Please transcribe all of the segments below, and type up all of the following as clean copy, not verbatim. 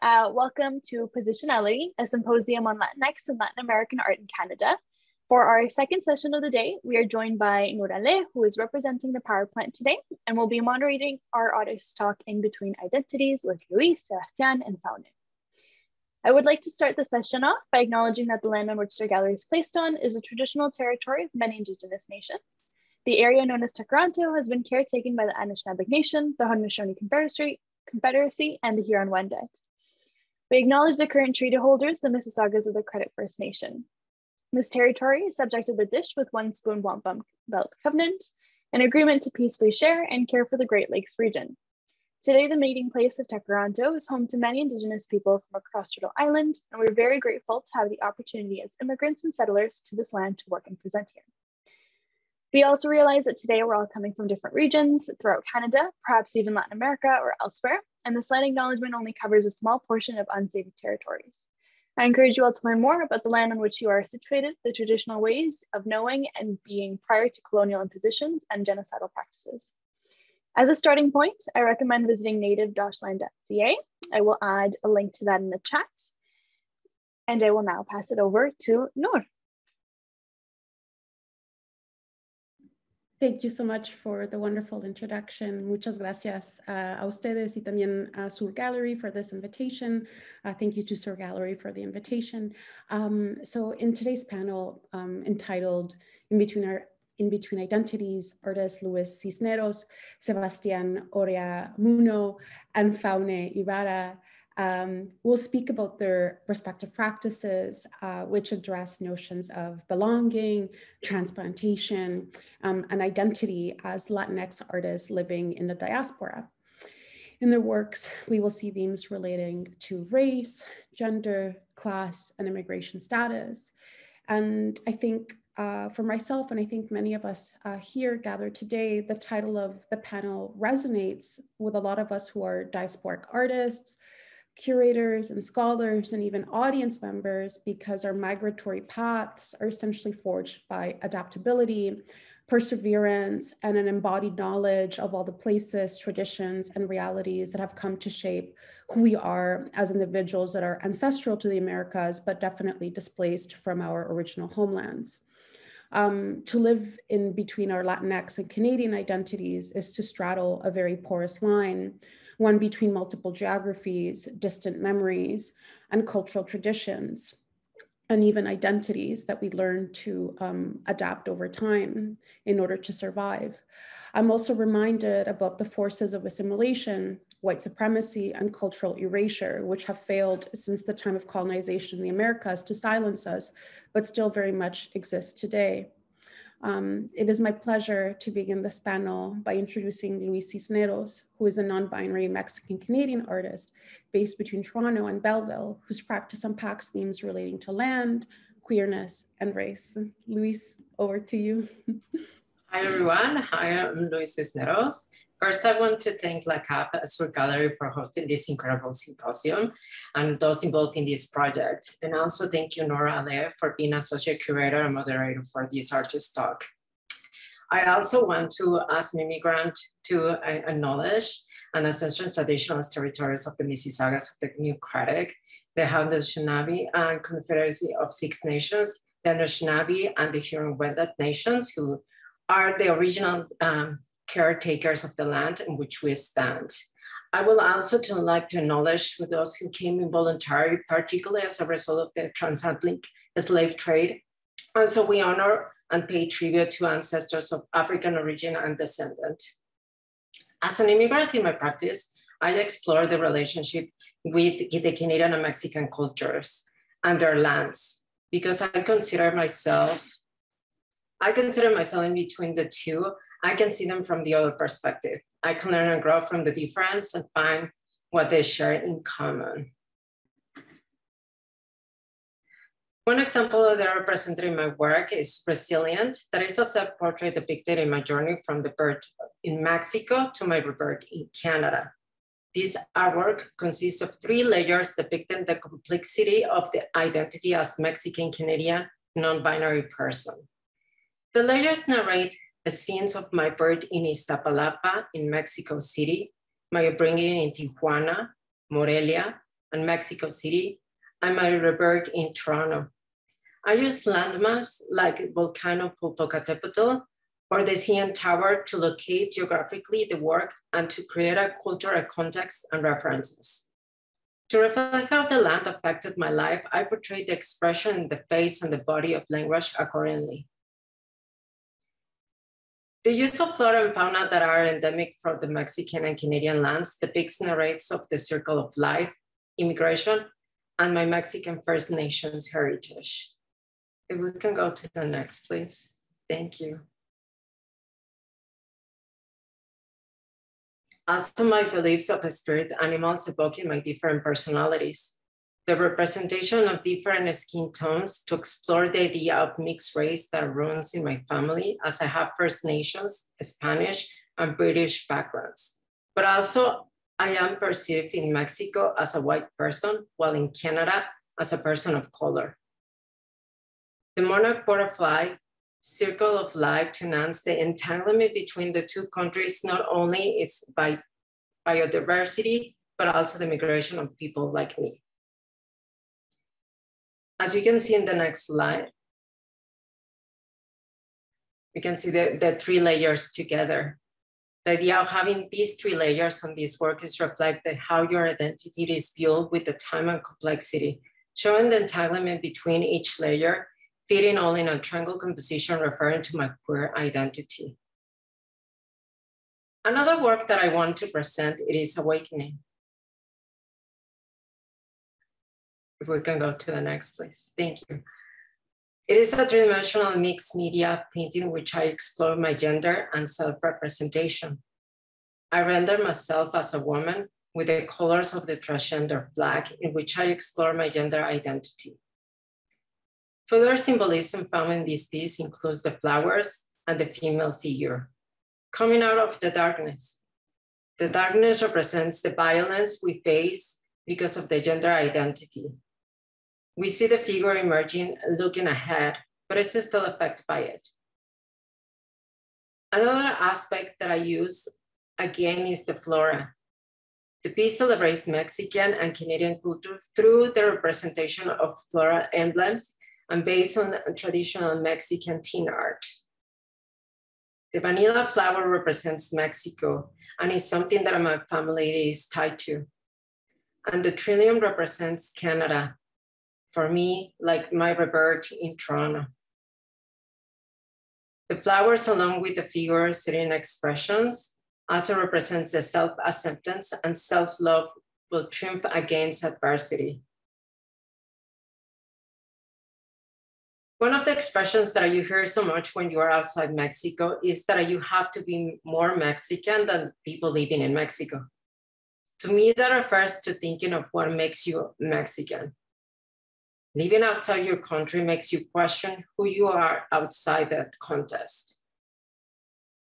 Welcome to Positionality, a symposium on Latinx and Latin American art in Canada. For our second session of the day, we are joined by Nurale, who is representing the Power Plant today, and will be moderating our artist talk In Between Identities with Luis, Sebastian, and Faune. I would like to start the session off by acknowledging that the land on which their gallery is placed on is a traditional territory of many Indigenous nations. The area known as Tkaronto has been caretaken by the Anishinaabe Nation, the Haudenosaunee Confederacy, and the Huron-Wendat. We acknowledge the current treaty holders, the Mississaugas of the Credit First Nation. This territory is subject to the Dish with One Spoon Wampum Belt Covenant, an agreement to peacefully share and care for the Great Lakes region. Today, the meeting place of Tkaronto is home to many Indigenous people from across Turtle Island, and we're very grateful to have the opportunity as immigrants and settlers to this land to work and present here. We also realize that today we're all coming from different regions throughout Canada, perhaps even Latin America or elsewhere, and this land acknowledgement only covers a small portion of unceded territories. I encourage you all to learn more about the land on which you are situated, the traditional ways of knowing and being prior to colonial impositions and genocidal practices. As a starting point, I recommend visiting native-land.ca. I will add a link to that in the chat, and I will now pass it over to Noor. Thank you so much for the wonderful introduction. Muchas gracias a ustedes y también a Sur Gallery for this invitation. Thank you to Sur Gallery for the invitation. So in today's panel entitled In Between Identities, artists Luis Cisneros, Sebastian Oria Muno, and Faune Ibarra will speak about their respective practices, which address notions of belonging, transplantation, and identity as Latinx artists living in the diaspora. In their works, we will see themes relating to race, gender, class, and immigration status. And I think for myself, and I think many of us here gathered today, the title of the panel resonates with a lot of us who are diasporic artists, curators and scholars, and even audience members, because our migratory paths are essentially forged by adaptability, perseverance, and an embodied knowledge of all the places, traditions, and realities that have come to shape who we are as individuals that are ancestral to the Americas, but definitely displaced from our original homelands. To live in between our Latinx and Canadian identities is to straddle a very porous line, one between multiple geographies, distant memories, and cultural traditions, and even identities that we learn to adapt over time in order to survive. I'm also reminded about the forces of assimilation, white supremacy, and cultural erasure, which have failed since the time of colonization in the Americas to silence us, but still very much exist today. It is my pleasure to begin this panel by introducing Luis Cisneros, who is a non-binary Mexican-Canadian artist based between Toronto and Belleville, whose practice unpacks themes relating to land, queerness, and race. Luis, over to you. Hi, everyone. Hi, I'm Luis Cisneros. First, I want to thank La Cap Sur Gallery for hosting this incredible symposium and those involved in this project. And also thank you, Nora Ale, for being associate curator and moderator for this artist talk. I also want to ask Mimi Grant to acknowledge an ancestral traditional territories of the Mississaugas of the New Credit, the Haudenosaunee and Confederacy of Six Nations, the Anishinaabe and the Huron-Wendat nations, who are the original caretakers of the land in which we stand. I will also like to acknowledge those who came involuntarily, particularly as a result of the transatlantic slave trade. Also, we honor and pay tribute to ancestors of African origin and descendant. As an immigrant in my practice, I explore the relationship with the Canadian and Mexican cultures and their lands, because I consider myself in between the two. I can see them from the other perspective. I can learn and grow from the difference and find what they share in common. One example that I represented in my work is Resilient, that is a self-portrait depicted in my journey from the birth in Mexico to my rebirth in Canada. This artwork consists of 3 layers depicting the complexity of the identity as Mexican-Canadian non-binary person. The layers narrate the scenes of my birth in Iztapalapa in Mexico City, my upbringing in Tijuana, Morelia, and Mexico City, and my rebirth in Toronto. I use landmarks like Volcano Popocatépetl or the CN Tower to locate geographically the work and to create a cultural context and references. To reflect how the land affected my life, I portrayed the expression in the face and the body of language accordingly. The use of flora and fauna that are endemic for the Mexican and Canadian lands depicts narratives of the circle of life, immigration, and my Mexican First Nations heritage. If we can go to the next, please. Thank you. Also, my beliefs of spirit animals evoking my different personalities. The representation of different skin tones to explore the idea of mixed race that runs in my family, as I have First Nations, Spanish, and British backgrounds. But also, I am perceived in Mexico as a white person, while in Canada as a person of color. The monarch butterfly circle of life to enhance the entanglement between the two countries, not only its biodiversity, but also the migration of people like me. As you can see in the next slide, we can see the three layers together. The idea of having these three layers on this work is reflected how your identity is built with the time and complexity, showing the entanglement between each layer, fitting all in a triangle composition referring to my queer identity. Another work that I want to present, it is Awakening. If we can go to the next, please. Thank you. It is a three-dimensional mixed media painting in which I explore my gender and self-representation. I render myself as a woman with the colors of the transgender flag in which I explore my gender identity. Further symbolism found in this piece includes the flowers and the female figure. Coming out of the darkness. The darkness represents the violence we face because of the gender identity. We see the figure emerging, looking ahead, but it's still affected by it. Another aspect that I use, again, is the flora. The piece celebrates Mexican and Canadian culture through the representation of floral emblems and based on traditional Mexican teen art. The vanilla flower represents Mexico and is something that my family is tied to. And the trillium represents Canada. For me, like my rebirth in Toronto. The flowers, along with the figures sitting expressions, also represents the self-acceptance and self-love will triumph against adversity. One of the expressions that you hear so much when you are outside Mexico is that you have to be more Mexican than people living in Mexico. To me, that refers to thinking of what makes you Mexican. Living outside your country makes you question who you are outside that context.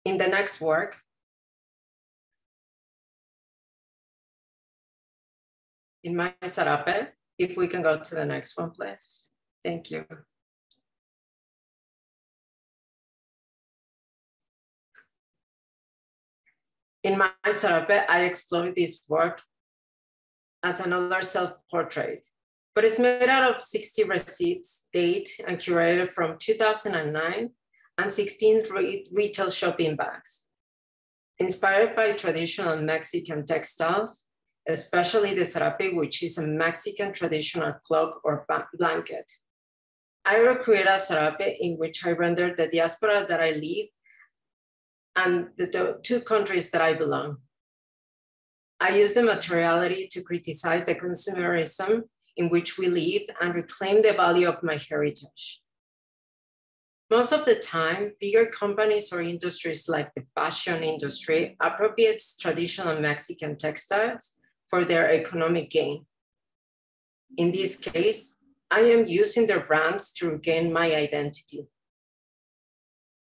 In the next work, in my Sarape, if we can go to the next one, please. Thank you. In my Sarape, I explored this work as another self-portrait, but it's made out of 60 receipts, date and curated from 2009 and 16 retail shopping bags. Inspired by traditional Mexican textiles, especially the sarape, which is a Mexican traditional cloak or blanket. I recreate a sarape in which I render the diaspora that I live and the two countries that I belong. I use the materiality to criticize the consumerism in which we live and reclaim the value of my heritage. Most of the time, bigger companies or industries like the fashion industry appropriates traditional Mexican textiles for their economic gain. In this case, I am using their brands to regain my identity.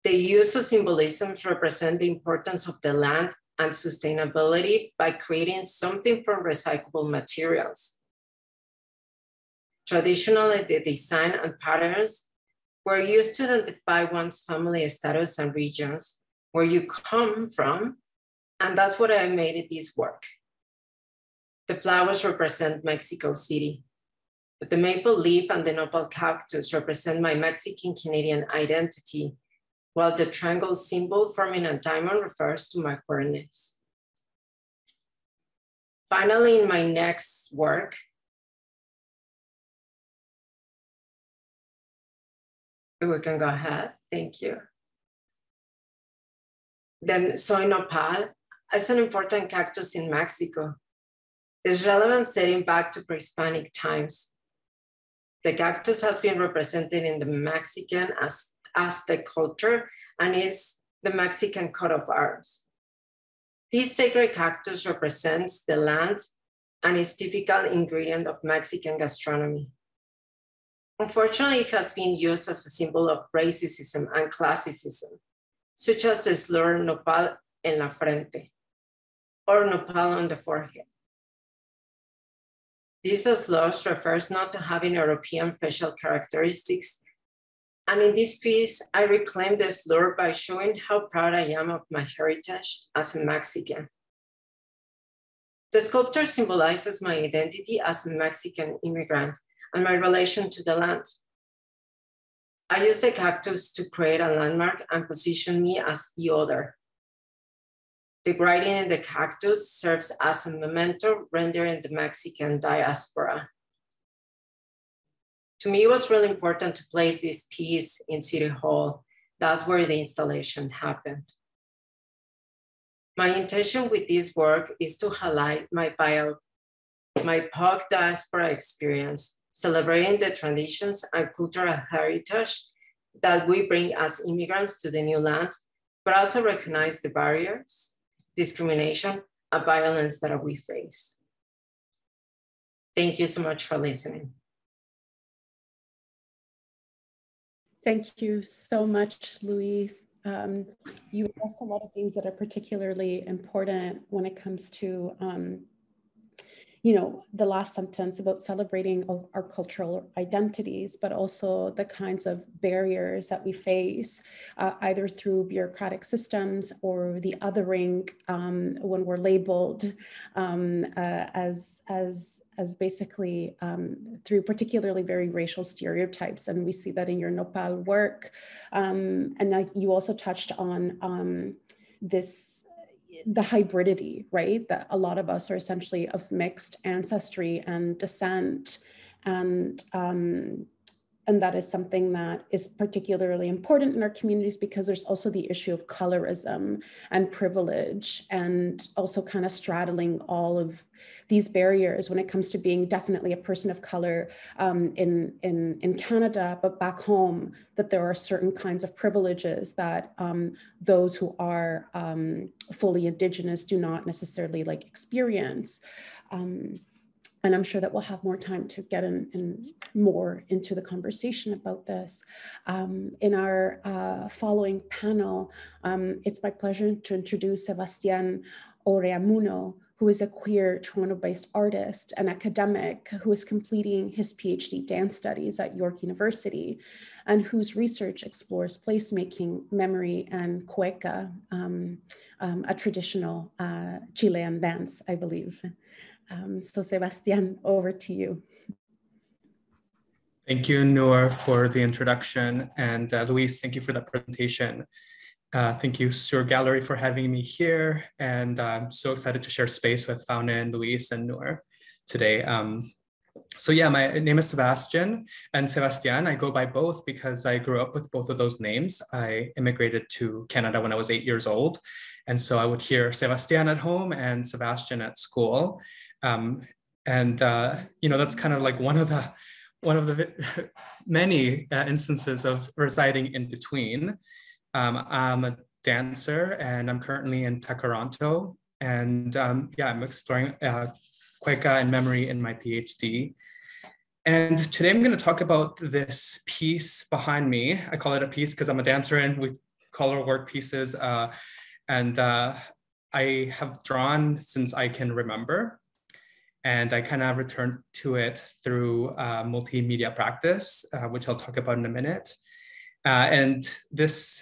The use of symbolisms represent the importance of the land and sustainability by creating something from recyclable materials. Traditionally, the design and patterns were used to identify one's family status and regions, where you come from, and that's what I made in this work. The flowers represent Mexico City. But the maple leaf and the nopal cactus represent my Mexican-Canadian identity, while the triangle symbol forming a diamond refers to my queerness. Finally, in my next work, we can go ahead, thank you. Then soy nopal is an important cactus in Mexico. Its relevance dating back to pre-Hispanic times. The cactus has been represented in the Mexican Aztec culture and is the Mexican coat of arms. This sacred cactus represents the land and is typical ingredient of Mexican gastronomy. Unfortunately, it has been used as a symbol of racism and classicism, such as the slur nopal en la frente, or nopal on the forehead. This slur refers not to having European facial characteristics, and in this piece, I reclaim the slur by showing how proud I am of my heritage as a Mexican. The sculpture symbolizes my identity as a Mexican immigrant and my relation to the land. I use the cactus to create a landmark and position me as the other. The writing in the cactus serves as a memento rendering the Mexican diaspora. To me, it was really important to place this piece in City Hall. That's where the installation happened. My intention with this work is to highlight my POC diaspora experience, celebrating the traditions and cultural heritage that we bring as immigrants to the new land, but also recognize the barriers, discrimination, and violence that we face. Thank you so much for listening. Thank you so much, Luis. You addressed a lot of things that are particularly important when it comes to the last sentence about celebrating our cultural identities, but also the kinds of barriers that we face, either through bureaucratic systems or the othering when we're labeled as basically through particularly very racial stereotypes. And we see that in your Nopal work. And you also touched on the hybridity, right? That a lot of us are essentially of mixed ancestry and descent. And that is something that is particularly important in our communities because there's also the issue of colorism and privilege and also kind of straddling all of these barriers when it comes to being definitely a person of color in Canada, but back home, that there are certain kinds of privileges that those who are fully Indigenous do not necessarily experience. And I'm sure that we'll have more time to get more into the conversation about this. In our following panel, it's my pleasure to introduce Sebastián Oreamuno, who is a queer Toronto-based artist and academic who is completing his PhD dance studies at York University and whose research explores placemaking, memory, and cueca, a traditional Chilean dance, I believe. So Sebastián, over to you. Thank you, Noor, for the introduction. And Luis, thank you for that presentation. Thank you, Sur Gallery, for having me here. And I'm so excited to share space with Fauna and Luis and Noor today. So yeah, my name is Sebastián and Sebastián. I go by both because I grew up with both of those names. I immigrated to Canada when I was 8 years old. And so I would hear Sebastián at home and Sebastian at school. That's kind of like one of the many instances of residing in between. I'm a dancer and I'm currently in Takaranto. And I'm exploring cueca and memory in my PhD. And today I'm going to talk about this piece behind me. I call it a piece because I'm a dancer and we call our work pieces. I have drawn since I can remember. And I kind of returned to it through multimedia practice, which I'll talk about in a minute. And this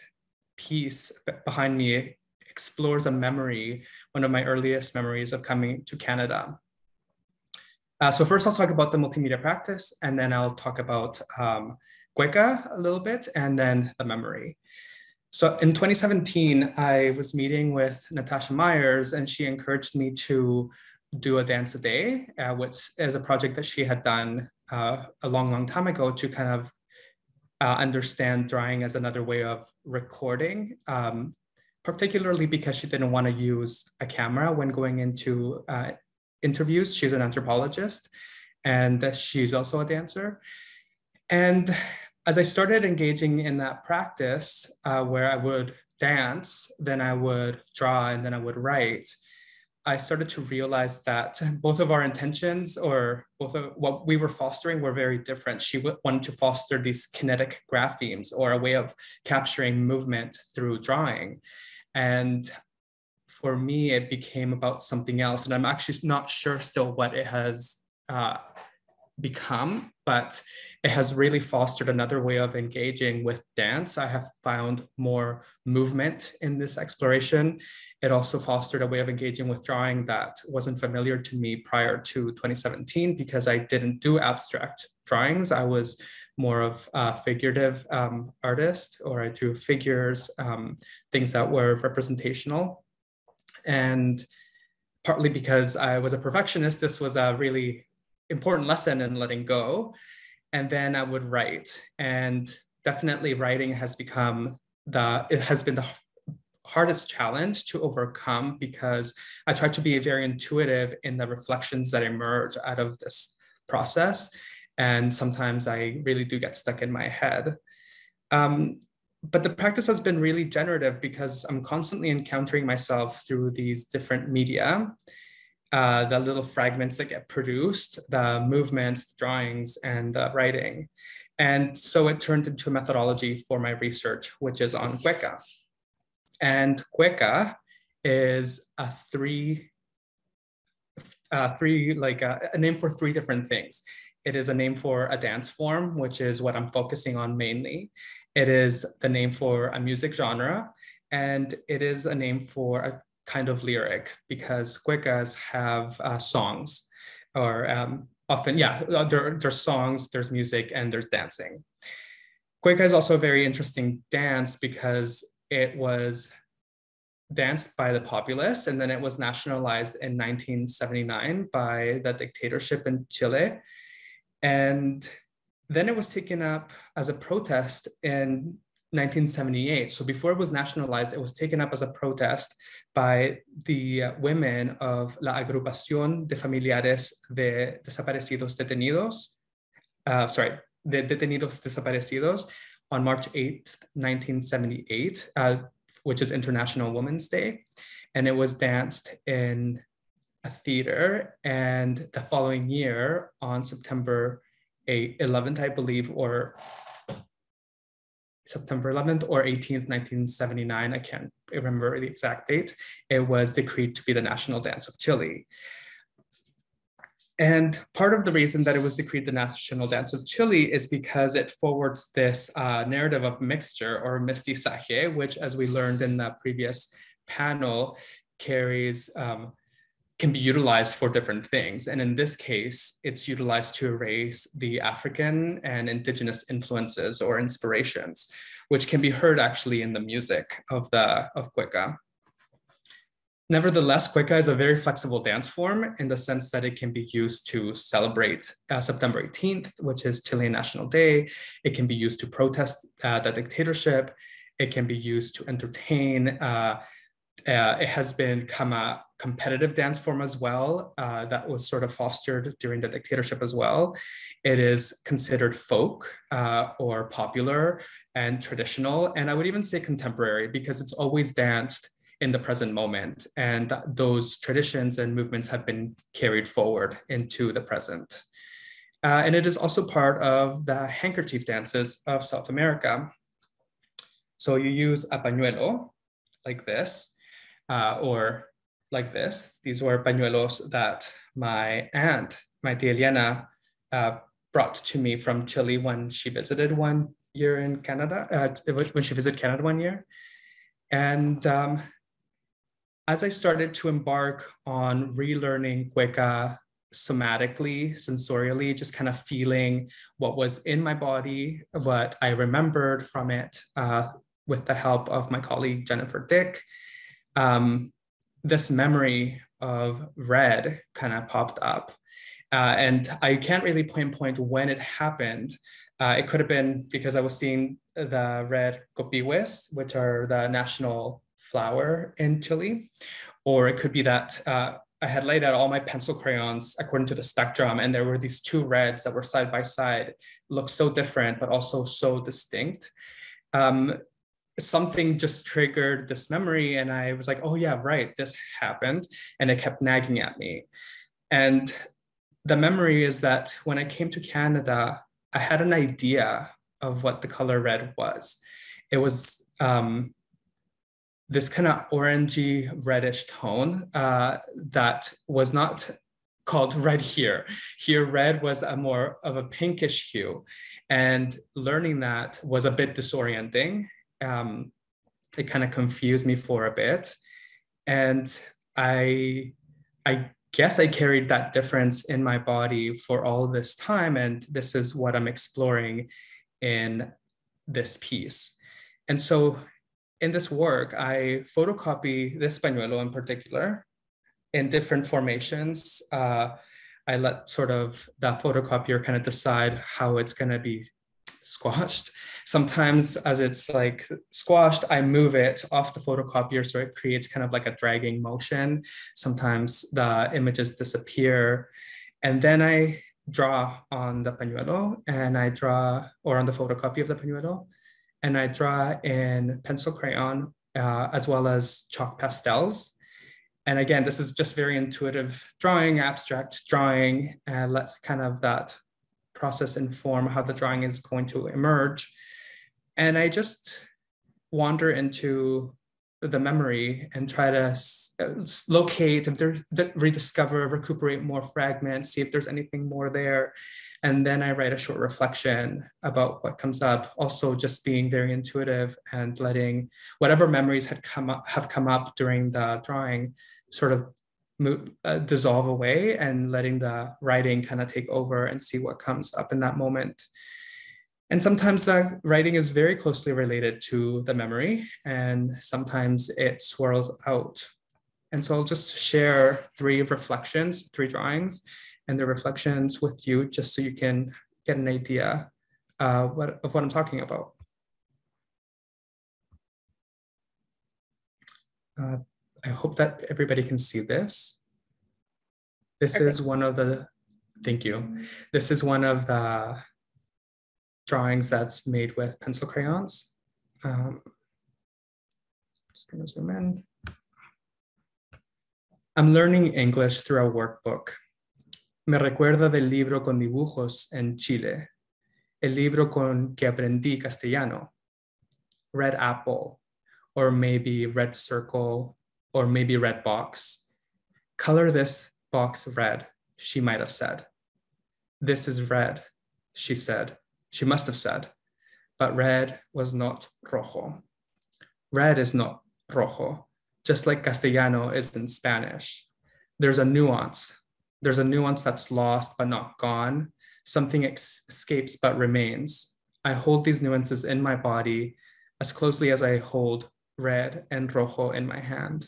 piece behind me explores a memory, one of my earliest memories of coming to Canada. So first I'll talk about the multimedia practice, and then I'll talk about Cueca a little bit, and then the memory. So in 2017, I was meeting with Natasha Myers, and she encouraged me to do a dance a day, which is a project that she had done a long time ago to kind of understand drawing as another way of recording, particularly because she didn't want to use a camera when going into interviews. She's an anthropologist, and she's also a dancer. And as I started engaging in that practice, where I would dance, then I would draw, and then I would write, I started to realize that both of our intentions, or both of what we were fostering, were very different. She wanted to foster these kinetic graphemes, or a way of capturing movement through drawing. And for me, it became about something else. And I'm actually not sure still what it has become, but it has really fostered another way of engaging with dance. I have found more movement in this exploration. It also fostered a way of engaging with drawing that wasn't familiar to me prior to 2017, because I didn't do abstract drawings. I was more of a figurative artist, or I drew figures, things that were representational. And partly because I was a perfectionist, this was a really important lesson in letting go. And then I would write, and definitely writing has become it has been the hardest challenge to overcome, because I try to be very intuitive in the reflections that emerge out of this process. And sometimes I really do get stuck in my head. But the practice has been really generative, because I'm constantly encountering myself through these different media. The little fragments that get produced, the movements, the drawings, and the writing. And so it turned into a methodology for my research, which is on Cueca. And Cueca is a name for three different things. It is a name for a dance form, which is what I'm focusing on mainly. It is the name for a music genre, and it is a name for a kind of lyric, because cuecas have songs, or often, there's songs, there's music, and there's dancing. Cueca is also a very interesting dance because it was danced by the populace, and then it was nationalized in 1979 by the dictatorship in Chile. And then it was taken up as a protest in 1978. So before it was nationalized, it was taken up as a protest by the women of La Agrupación de Familiares de Desaparecidos Detenidos, de Detenidos Desaparecidos, on March 8th, 1978, which is International Women's Day. And it was danced in a theater. And the following year, on September 11th, I believe, or September 11th or 18th, 1979, I can't remember the exact date, it was decreed to be the national dance of Chile. And part of the reason that it was decreed the national dance of Chile is because it forwards this narrative of mixture, or mestizaje, which, as we learned in the previous panel, can be utilized for different things. And in this case, it's utilized to erase the African and indigenous influences or inspirations, which can be heard actually in the music of Cueca. Nevertheless, Cueca is a very flexible dance form in the sense that it can be used to celebrate September 18th, which is Chilean National Day. It can be used to protest the dictatorship. It can be used to entertain. It has become a competitive dance form as well, that was sort of fostered during the dictatorship as well. It is considered folk or popular and traditional, and I would even say contemporary, because it's always danced in the present moment, and those traditions and movements have been carried forward into the present. And it is also part of the handkerchief dances of South America. So you use a pañuelo like this, or like this. These were pañuelos that my aunt, my tia Eliana, brought to me from Chile when she visited one year in Canada, when she visited Canada one year. And as I started to embark on relearning Cueca somatically, sensorially, just kind of feeling what was in my body, what I remembered from it with the help of my colleague, Jennifer Dick. This memory of red kind of popped up. And I can't really pinpoint when it happened. It could have been because I was seeing the red copihues, which are the national flower in Chile, or it could be that I had laid out all my pencil crayons according to the spectrum, and there were these two reds that were side by side, looked so different, but also so distinct. Something just triggered this memory, and I was like, oh yeah, right, this happened, and it kept nagging at me. And the memory is that when I came to Canada, I had an idea of what the color red was. It was this kind of orangey reddish tone that was not called red here. Here, red was a more of a pinkish hue. And learning that was a bit disorienting. It kind of confused me for a bit. And I guess I carried that difference in my body for all this time. And this is what I'm exploring in this piece. And so in this work, I photocopy this pañuelo in particular in different formations. I let sort of the photocopier kind of decide how it's going to be squashed. Sometimes as it's like squashed, I move it off the photocopier so it creates kind of like a dragging motion. Sometimes the images disappear. And then I draw on the pañuelo, and I draw, or on the photocopy of the pañuelo, and I draw in pencil crayon as well as chalk pastels. And again, this is just very intuitive drawing, abstract drawing, and let kind of that process inform how the drawing is going to emerge. And I just wander into the memory and try to locate, if there's, rediscover, recuperate more fragments, see if there's anything more there. And then I write a short reflection about what comes up, also just being very intuitive and letting whatever memories have come up during the drawing sort of dissolve away, and letting the writing kind of take over and see what comes up in that moment. And sometimes the writing is very closely related to the memory, and sometimes it swirls out. And so I'll just share three drawings and the reflections with you, just so you can get an idea of what I'm talking about. I hope that everybody can see this. This is one of the, thank you. This is one of the drawings that's made with pencil crayons. Just gonna zoom in. I'm learning English through a workbook. Me recuerda del libro con dibujos en Chile, el libro con que aprendí castellano. Red apple, or maybe red circle, or maybe red box. Color this box red, she might have said. This is red, she said. She must have said, but red was not rojo. Red is not rojo, just like castellano is in Spanish. There's a nuance. There's a nuance that's lost but not gone. Something escapes but remains. I hold these nuances in my body as closely as I hold red and rojo in my hand.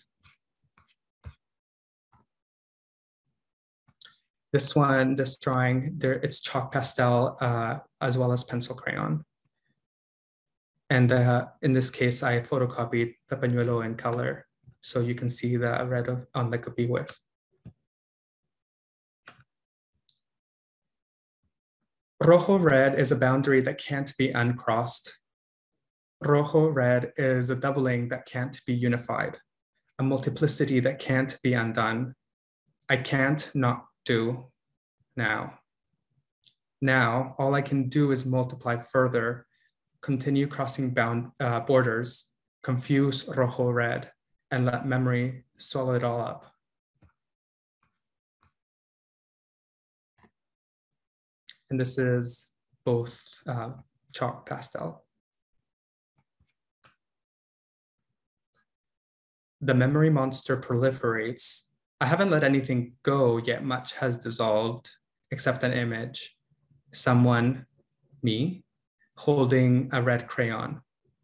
This one, this drawing, it's chalk pastel as well as pencil crayon. And in this case, I photocopied the pañuelo in color, so you can see the red on the copihues. Rojo red is a boundary that can't be uncrossed. Rojo red is a doubling that can't be unified, a multiplicity that can't be undone. I can't not do now. Now, all I can do is multiply further, continue crossing borders, confuse rojo red, and let memory swallow it all up. And this is both chalk pastel. The memory monster proliferates. I haven't let anything go, yet much has dissolved, except an image. Someone, me, holding a red crayon,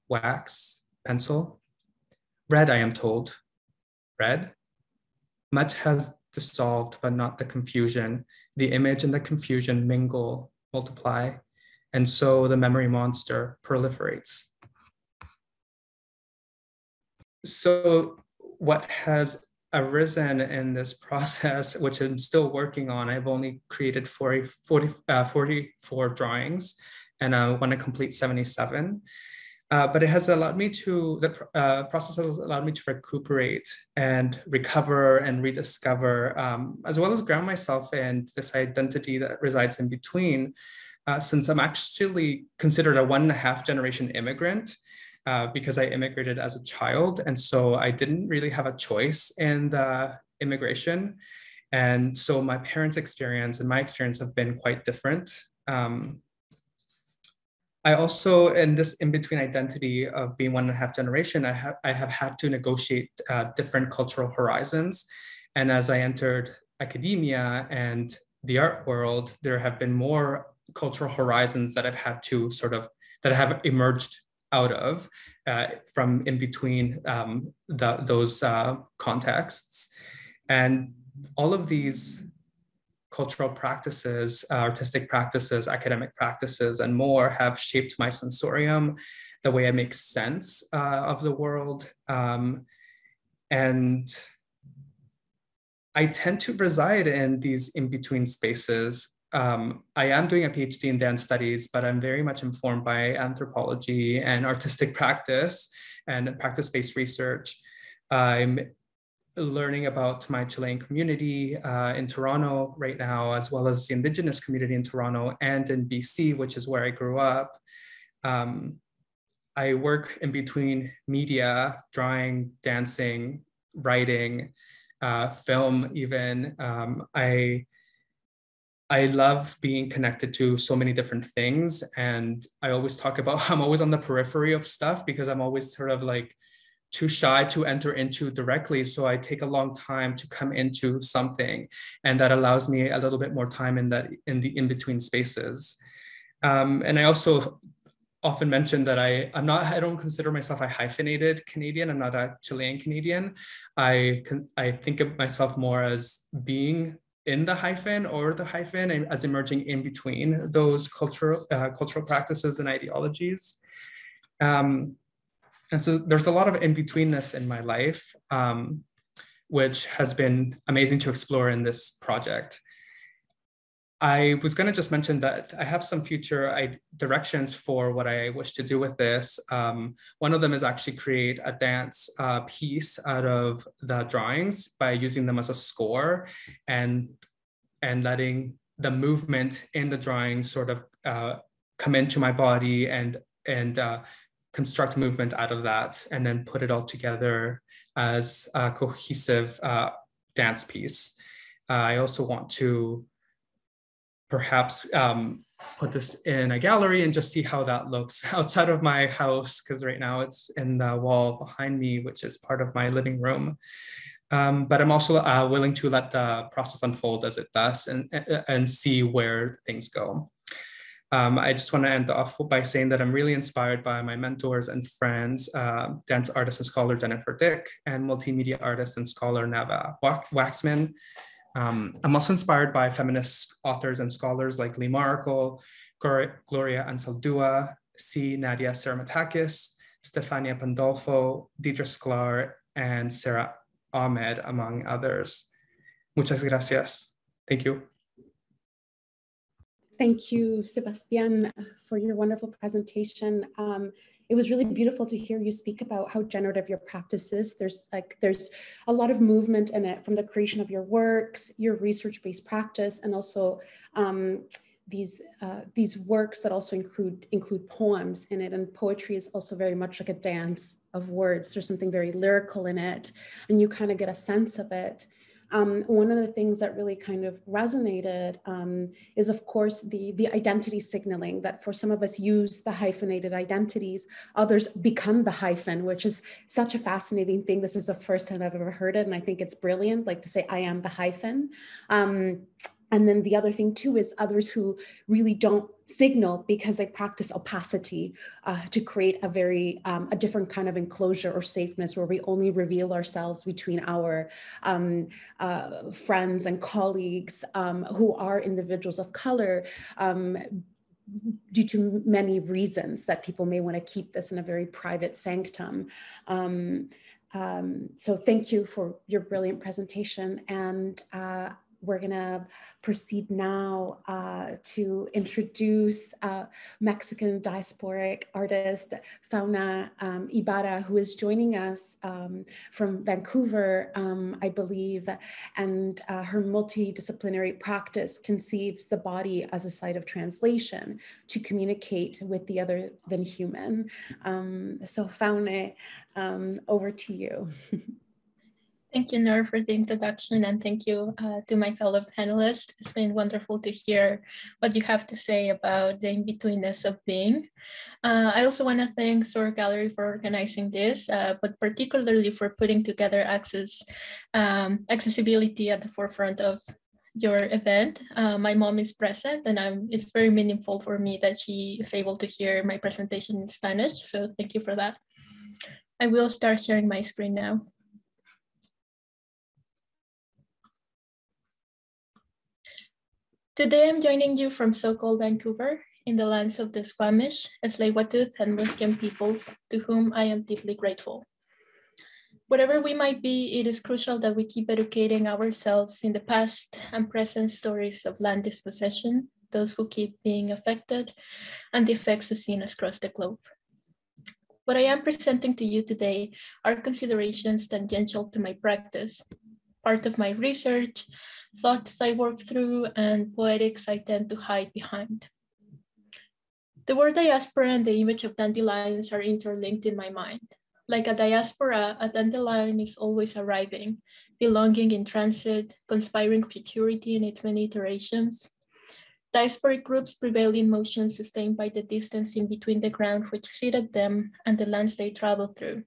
wax, pencil. Red, I am told. Red? Much has dissolved, but not the confusion. The image and the confusion mingle, multiply, and so the memory monster proliferates. So what has arisen in this process, which I'm still working on, I've only created 44 drawings, and I want to complete 77. But it has allowed me to, the process has allowed me to recuperate and recover and rediscover, as well as ground myself in this identity that resides in between, since I'm actually considered a 1.5 generation immigrant, because I immigrated as a child. And so I didn't really have a choice in the immigration. And so my parents' experience and my experience have been quite different. I also, in this in-between identity of being 1.5 generation, I have had to negotiate different cultural horizons. And as I entered academia and the art world, there have been more cultural horizons that I've had to that have emerged out of from in between those contexts. And all of these cultural practices, artistic practices, academic practices, and more have shaped my sensorium, the way I make sense of the world. And I tend to reside in these in-between spaces. I am doing a PhD in dance studies, but I'm very much informed by anthropology and artistic practice and practice-based research. I'm learning about my Chilean community in Toronto right now, as well as the Indigenous community in Toronto and in BC, which is where I grew up. I work in between media, drawing, dancing, writing, film even. I love being connected to so many different things. And I always talk about how I'm always on the periphery of stuff because I'm always sort of like too shy to enter into directly. So I take a long time to come into something. And that allows me a little bit more time in the in-between spaces. And I also often mention that I don't consider myself a hyphenated Canadian. I'm not a Chilean Canadian. I think of myself more as being in the hyphen or the hyphen and as emerging in between those cultural practices and ideologies. And so there's a lot of in-betweenness in my life, which has been amazing to explore in this project. I was going to just mention that I have some future directions for what I wish to do with this. One of them is actually create a dance piece out of the drawings by using them as a score and letting the movement in the drawing sort of come into my body and construct movement out of that, and then put it all together as a cohesive dance piece. I also want to perhaps put this in a gallery and just see how that looks outside of my house, because right now it's in the wall behind me, which is part of my living room. But I'm also willing to let the process unfold as it does and see where things go. I just want to end off by saying that I'm really inspired by my mentors and friends, dance artist and scholar Jennifer Dick, and multimedia artist and scholar Nava Waxman. I'm also inspired by feminist authors and scholars like Lee Maracle, Gloria Ansaldúa, C. Nadia Saramatakis, Stefania Pandolfo, Deidre Sklar, and Sarah Ahmed, among others. Muchas gracias. Thank you. Thank you, Sebastian, for your wonderful presentation. It was really beautiful to hear you speak about how generative your practice is. There's a lot of movement in it, from the creation of your works, your research-based practice, and also these works that also include poems in it. And poetry is also very much like a dance of words. There's something very lyrical in it, and you kind of get a sense of it. One of the things that really kind of resonated is, of course, the identity signaling that for some of us use the hyphenated identities, others become the hyphen, which is such a fascinating thing. This is the first time I've ever heard it, and I think it's brilliant, like to say, I am the hyphen. And then the other thing too is others who really don't signal because they practice opacity to create a different kind of enclosure or safeness where we only reveal ourselves between our friends and colleagues who are individuals of color due to many reasons that people may want to keep this in a very private sanctum. So thank you for your brilliant presentation, and we're gonna proceed now to introduce Mexican diasporic artist Fauna Ibarra, who is joining us from Vancouver, I believe, and her multidisciplinary practice conceives the body as a site of translation to communicate with the other than human. So Fauna, over to you. Thank you, Nur, for the introduction, and thank you to my fellow panelists. It's been wonderful to hear what you have to say about the in-betweenness of being. I also want to thank Soar Gallery for organizing this, but particularly for putting together accessibility at the forefront of your event. My mom is present, and it's very meaningful for me that she is able to hear my presentation in Spanish, so thank you for that. I will start sharing my screen now. Today, I'm joining you from so-called Vancouver in the lands of the Squamish, Tsleil-Waututh, and Musqueam peoples, to whom I am deeply grateful. Whatever we might be, it is crucial that we keep educating ourselves in the past and present stories of land dispossession, those who keep being affected, and the effects of seen across the globe. What I am presenting to you today are considerations tangential to my practice, part of my research, thoughts I work through, and poetics I tend to hide behind. The word diaspora and the image of dandelions are interlinked in my mind. Like a diaspora, a dandelion is always arriving, belonging in transit, conspiring futurity in its many iterations. Diasporic groups prevail in motion sustained by the distance in between the ground which seated them and the lands they travel through.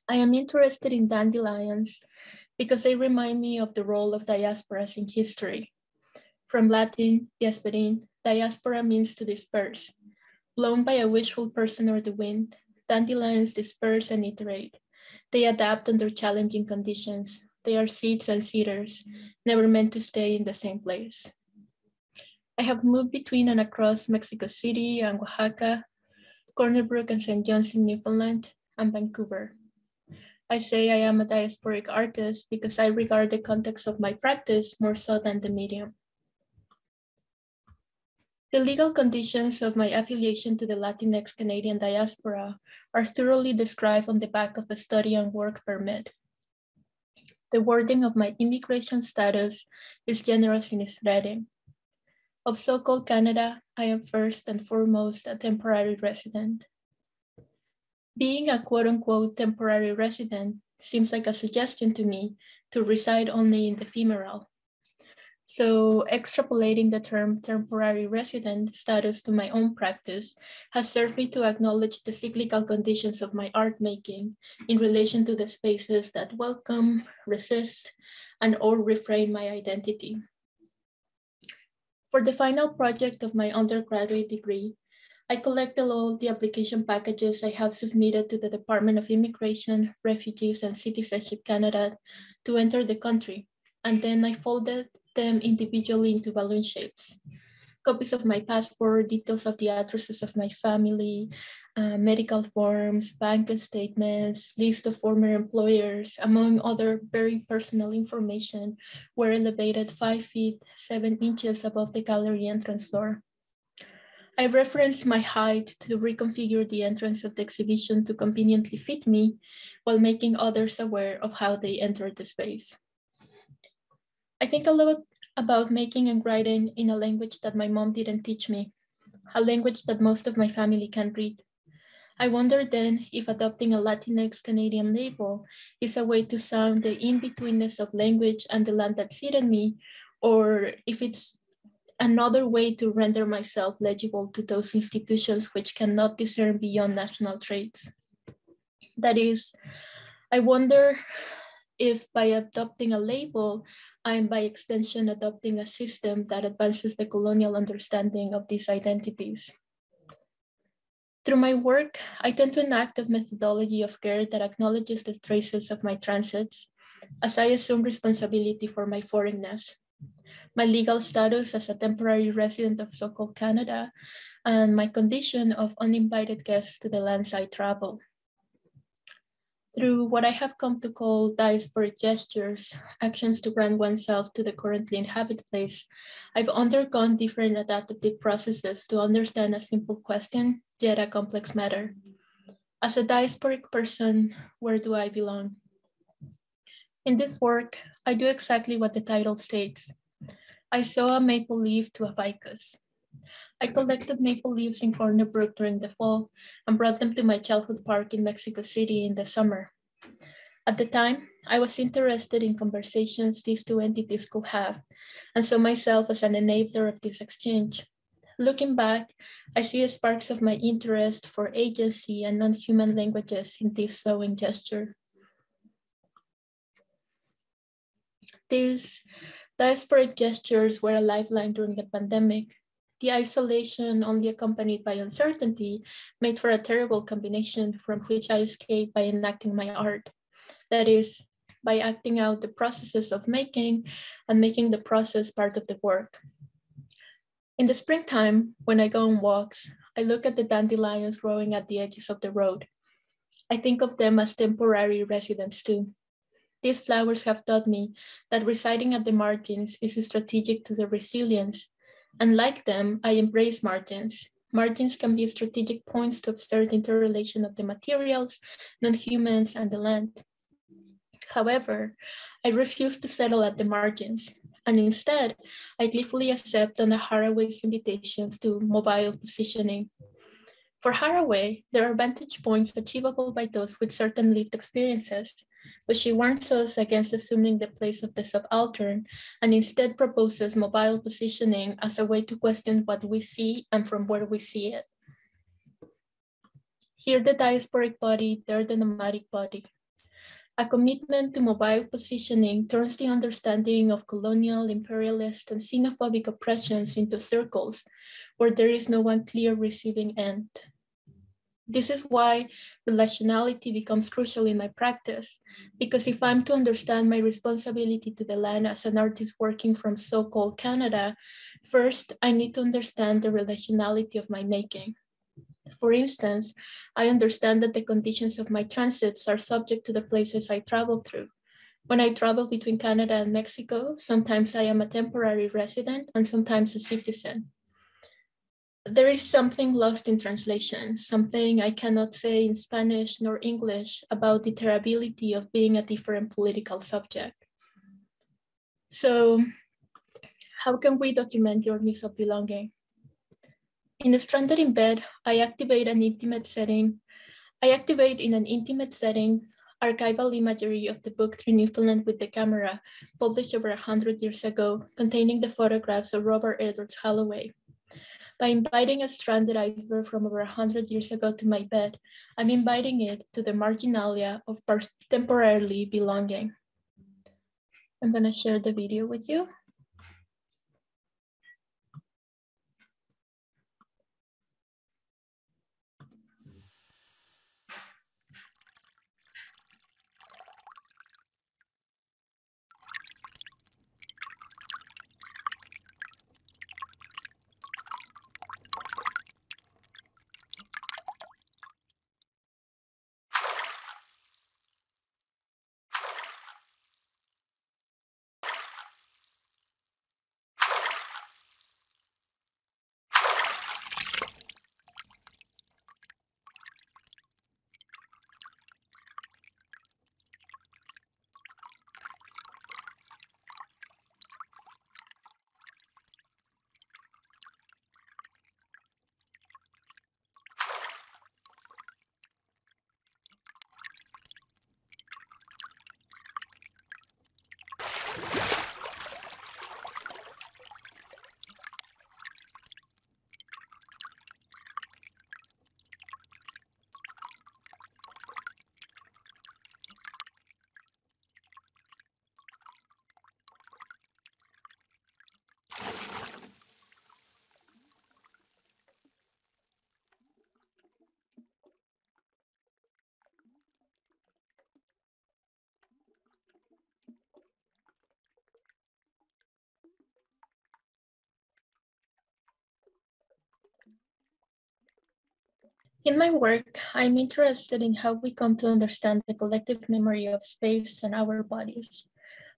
I am interested in dandelions because they remind me of the role of diasporas in history. From Latin, diasperine, diaspora means to disperse. Blown by a wishful person or the wind, dandelions disperse and iterate. They adapt under challenging conditions. They are seeds and seeders, never meant to stay in the same place. I have moved between and across Mexico City and Oaxaca, Corner Brook and St. John's in Newfoundland, and Vancouver. I say I am a diasporic artist because I regard the context of my practice more so than the medium. The legal conditions of my affiliation to the Latinx Canadian diaspora are thoroughly described on the back of a study and work permit. The wording of my immigration status is generous in its writing. Of so-called Canada, I am first and foremost a temporary resident. Being a quote-unquote temporary resident seems like a suggestion to me to reside only in the ephemeral. So extrapolating the term temporary resident status to my own practice has served me to acknowledge the cyclical conditions of my art making in relation to the spaces that welcome, resist, and or reframe my identity. For the final project of my undergraduate degree, I collected all the application packages I have submitted to the Department of Immigration, Refugees, and Citizenship Canada to enter the country, and then I folded them individually into balloon shapes. Copies of my passport, details of the addresses of my family, medical forms, bank statements, list of former employers, among other very personal information, were elevated 5 feet, 7 inches above the gallery entrance floor. I referenced my height to reconfigure the entrance of the exhibition to conveniently fit me while making others aware of how they entered the space. I think a lot about making and writing in a language that my mom didn't teach me, a language that most of my family can read. I wonder then if adopting a Latinx Canadian label is a way to sound the in-betweenness of language and the land that seated me, or if it's another way to render myself legible to those institutions which cannot discern beyond national traits. That is, I wonder if by adopting a label, I am by extension adopting a system that advances the colonial understanding of these identities. Through my work, I tend to enact a methodology of care that acknowledges the traces of my transits as I assume responsibility for my foreignness, my legal status as a temporary resident of so-called Canada, and my condition of uninvited guest to the lands I travel. Through what I have come to call diasporic gestures, actions to grant oneself to the currently inhabited place, I've undergone different adaptive processes to understand a simple question, yet a complex matter. As a diasporic person, where do I belong? In this work, I do exactly what the title states. I sew a maple leaf to a ficus. I collected maple leaves in Corner Brook during the fall and brought them to my childhood park in Mexico City in the summer. At the time, I was interested in conversations these two entities could have, and saw myself as an enabler of this exchange. Looking back, I see sparks of my interest for agency and non-human languages in this sewing gesture. These diasporic gestures were a lifeline during the pandemic. The isolation, only accompanied by uncertainty, made for a terrible combination from which I escaped by enacting my art. That is, by acting out the processes of making and making the process part of the work. In the springtime, when I go on walks, I look at the dandelions growing at the edges of the road. I think of them as temporary residents too. These flowers have taught me that residing at the margins is strategic to their resilience. And like them, I embrace margins. Margins can be strategic points to observe the interrelation of the materials, non-humans, and the land. However, I refuse to settle at the margins, and instead, I gleefully accept Donna Haraway's invitations to mobile positioning. For Haraway, there are vantage points achievable by those with certain lived experiences, but she warns us against assuming the place of the subaltern and instead proposes mobile positioning as a way to question what we see and from where we see it. Here the diasporic body, there the nomadic body. A commitment to mobile positioning turns the understanding of colonial, imperialist, and xenophobic oppressions into circles where there is no one clear receiving end. This is why relationality becomes crucial in my practice, because if I'm to understand my responsibility to the land as an artist working from so-called Canada, first, I need to understand the relationality of my making. For instance, I understand that the conditions of my transits are subject to the places I travel through. When I travel between Canada and Mexico, sometimes I am a temporary resident and sometimes a citizen. There is something lost in translation, something I cannot say in Spanish nor English about the terribility of being a different political subject. So, how can we document journeys of belonging? In the Stranded in Bed, I activate in an intimate setting archival imagery of the book Through Newfoundland with the Camera, published over 100 years ago, containing the photographs of Robert Edwards Holloway. By inviting a stranded iceberg from over 100 years ago to my bed, I'm inviting it to the marginalia of temporarily belonging. I'm gonna share the video with you. In my work, I'm interested in how we come to understand the collective memory of space and our bodies,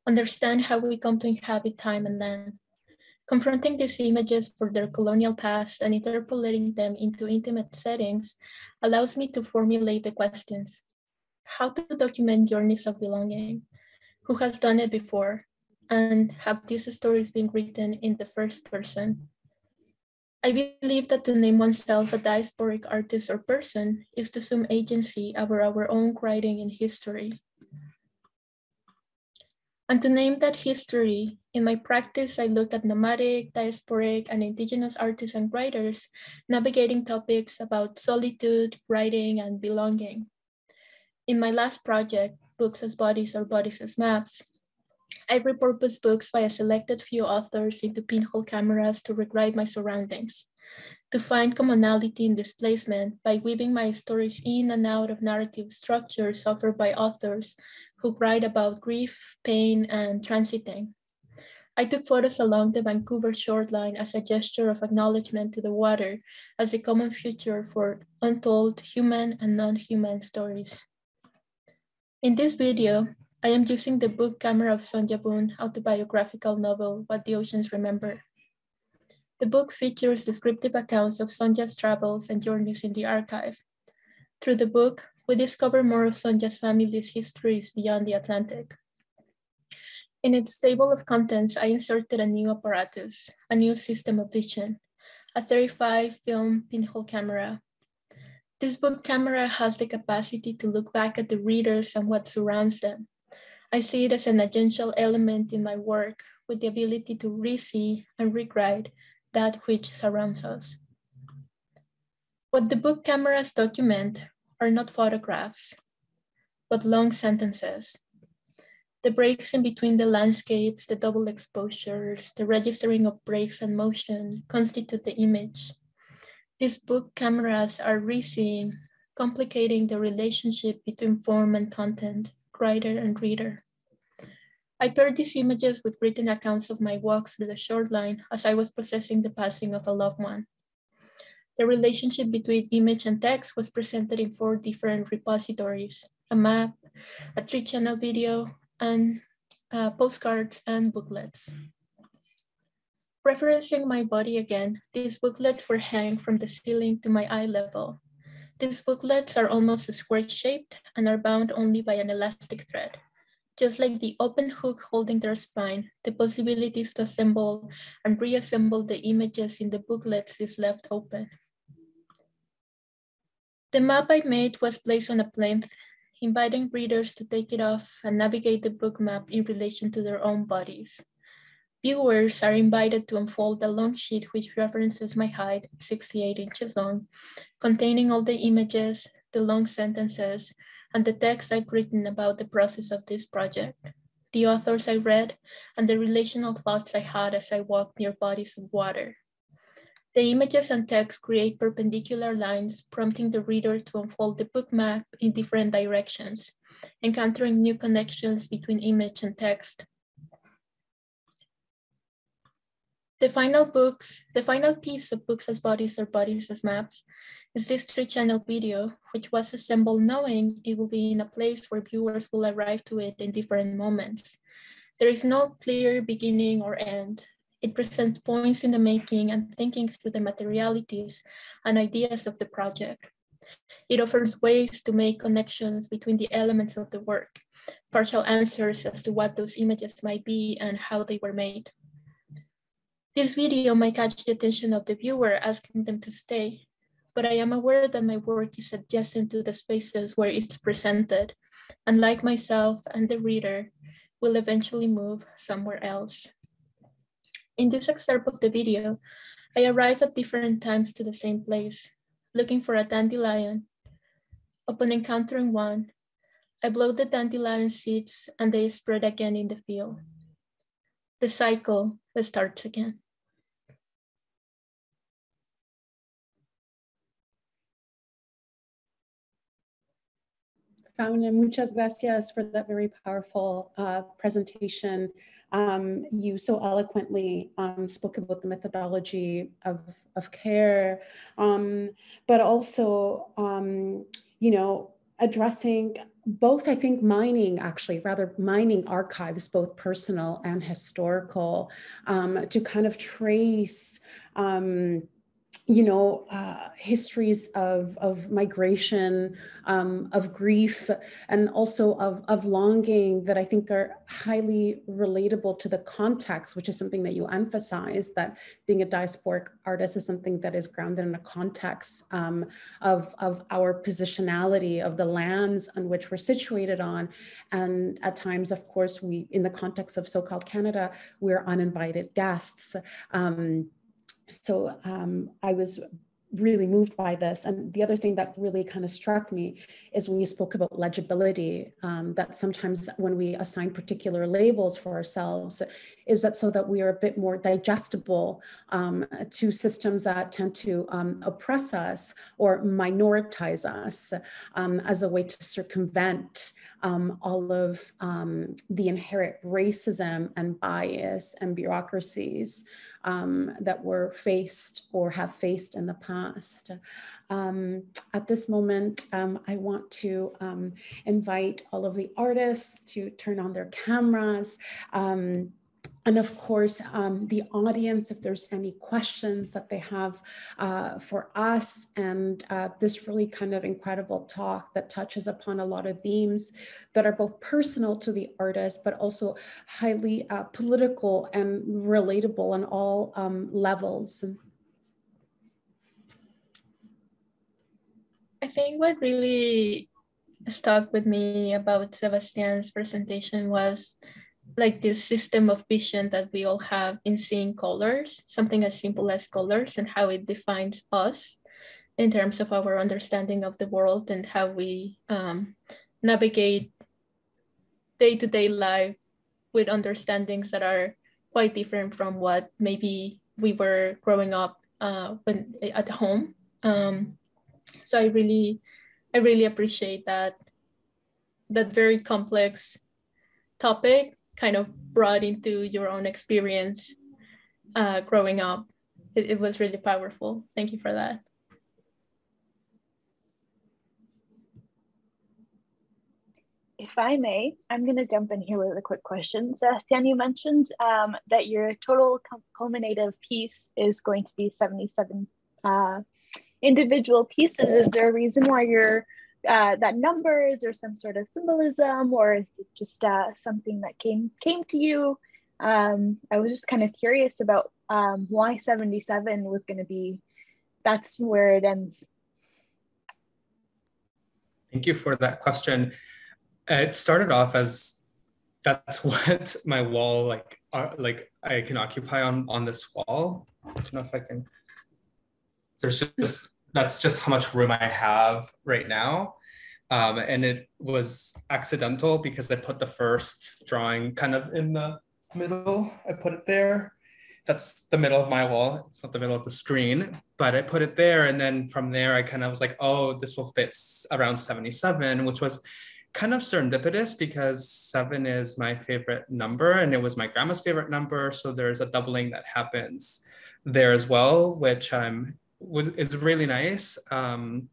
understand how we come to inhabit time and land. Confronting these images for their colonial past and interpolating them into intimate settings allows me to formulate the questions. How to document journeys of belonging? Who has done it before? And have these stories been written in the first person? I believe that to name oneself a diasporic artist or person is to assume agency over our own writing in history. And to name that history, in my practice, I look at nomadic, diasporic, and indigenous artists and writers navigating topics about solitude, writing, and belonging. In my last project, Books as Bodies or Bodies as Maps, I repurposed books by a selected few authors into pinhole cameras to rewrite my surroundings, to find commonality in displacement by weaving my stories in and out of narrative structures offered by authors who write about grief, pain, and transiting. I took photos along the Vancouver shoreline as a gesture of acknowledgement to the water as a common future for untold human and non-human stories. In this video, I am using the book camera of Sonja Boone autobiographical novel, What the Oceans Remember. The book features descriptive accounts of Sonja's travels and journeys in the archive. Through the book, we discover more of Sonja's family's histories beyond the Atlantic. In its table of contents, I inserted a new apparatus, a new system of vision, a 35-film pinhole camera. This book camera has the capacity to look back at the readers and what surrounds them. I see it as an agential element in my work with the ability to re-see and rewrite that which surrounds us. What the book cameras document are not photographs, but long sentences. The breaks in between the landscapes, the double exposures, the registering of breaks and motion constitute the image. These book cameras are re-seeing, complicating the relationship between form and content, writer and reader. I paired these images with written accounts of my walks through the shoreline as I was processing the passing of a loved one. The relationship between image and text was presented in 4 different repositories: a map, a 3-channel video, and postcards and booklets. Referencing my body again, these booklets were hanging from the ceiling to my eye level. These booklets are almost square-shaped and are bound only by an elastic thread. Just like the open hook holding their spine, the possibilities to assemble and reassemble the images in the booklets is left open. The map I made was placed on a plinth, inviting readers to take it off and navigate the book map in relation to their own bodies. Viewers are invited to unfold a long sheet which references my height, 68 inches long, containing all the images, the long sentences, and the text I've written about the process of this project, the authors I read, and the relational thoughts I had as I walked near bodies of water. The images and text create perpendicular lines, prompting the reader to unfold the book map in different directions, encountering new connections between image and text. The final piece of Books as Bodies or Bodies as Maps is this 3-channel video, which was assembled knowing it will be in a place where viewers will arrive to it in different moments. There is no clear beginning or end. It presents points in the making and thinking through the materialities and ideas of the project. It offers ways to make connections between the elements of the work, partial answers as to what those images might be and how they were made. This video might catch the attention of the viewer, asking them to stay, but I am aware that my work is adjacent to the spaces where it's presented, and like myself and the reader, will eventually move somewhere else. In this excerpt of the video, I arrive at different times to the same place, looking for a dandelion. Upon encountering one, I blow the dandelion seeds and they spread again in the field. The cycle starts again. Fauna, muchas gracias for that very powerful presentation. You so eloquently spoke about the methodology of care, but also, you know, addressing both, I think, mining archives, both personal and historical, to kind of trace you know, histories of migration, of grief, and also of longing that I think are highly relatable to the context, which is something that you emphasize, that being a diasporic artist is something that is grounded in a context of our positionality, of the lands on which we're situated on. And at times, of course, we, in the context of so-called Canada, we're uninvited guests. So I was really moved by this. And the other thing that really kind of struck me is when you spoke about legibility, that sometimes when we assign particular labels for ourselves, is that so that we are a bit more digestible to systems that tend to oppress us or minoritize us as a way to circumvent all of the inherent racism and bias and bureaucracies that were faced or have faced in the past. At this moment, I want to invite all of the artists to turn on their cameras. And of course, the audience, if there's any questions that they have for us, and this really kind of incredible talk that touches upon a lot of themes that are both personal to the artist, but also highly political and relatable on all levels. I think what really stuck with me about Sebastian's presentation was like this system of vision that we all have in seeing colors, something as simple as colors, and how it defines us in terms of our understanding of the world and how we navigate day-to-day life with understandings that are quite different from what maybe we were growing up when at home. So I really appreciate that very complex topic kind of brought into your own experience growing up. It was really powerful. Thank you for that. If I may, I'm going to jump in here with a quick question. Sebastian, you mentioned that your total culminative piece is going to be 77 individual pieces. Is there a reason why you're that number? Is there some sort of symbolism, or is it just something that came to you? I was just kind of curious about why 77 was going to be, that's where it ends. Thank you for that question. It started off as that's what my wall I can occupy on this wall. I don't know if I can. There's just, that's just how much room I have right now. And it was accidental because I put the first drawing kind of in the middle. I put it there. That's the middle of my wall. It's not the middle of the screen, but I put it there. And then from there, I kind of was like, oh, this will fit around 77, which was kind of serendipitous because 7 is my favorite number and it was my grandma's favorite number. So there's a doubling that happens there as well, which is really nice. And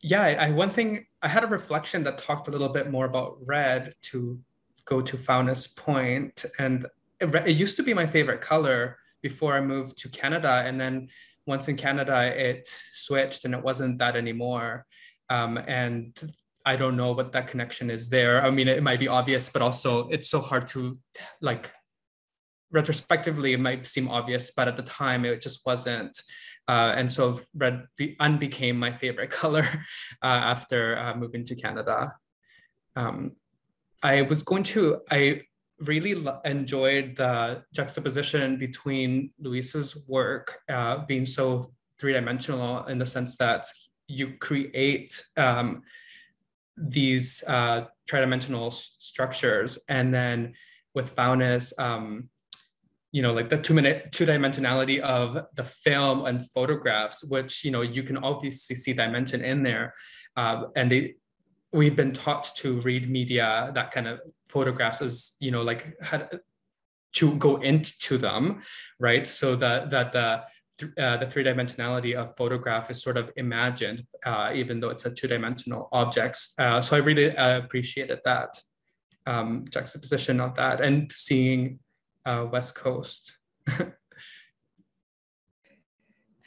yeah, one thing, I had a reflection that talked a little bit more about red, to go to Fauna's point. And it used to be my favorite color before I moved to Canada. And then once in Canada, it switched and it wasn't that anymore. And I don't know what that connection is there. I mean, it might be obvious, but also it's so hard to, like, retrospectively, it might seem obvious, but at the time it just wasn't. And so red became my favorite color after moving to Canada. I really enjoyed the juxtaposition between Luis's work being so three-dimensional in the sense that you create these tridimensional structures, and then with Fauna's like the two-dimensionality of the film and photographs, which, you can obviously see dimension in there. And we've been taught to read media, that kind of photographs as, like to go into them, right? So that the three-dimensionality of photograph is sort of imagined, even though it's a two-dimensional objects. So I really appreciated that juxtaposition of that, and seeing West Coast.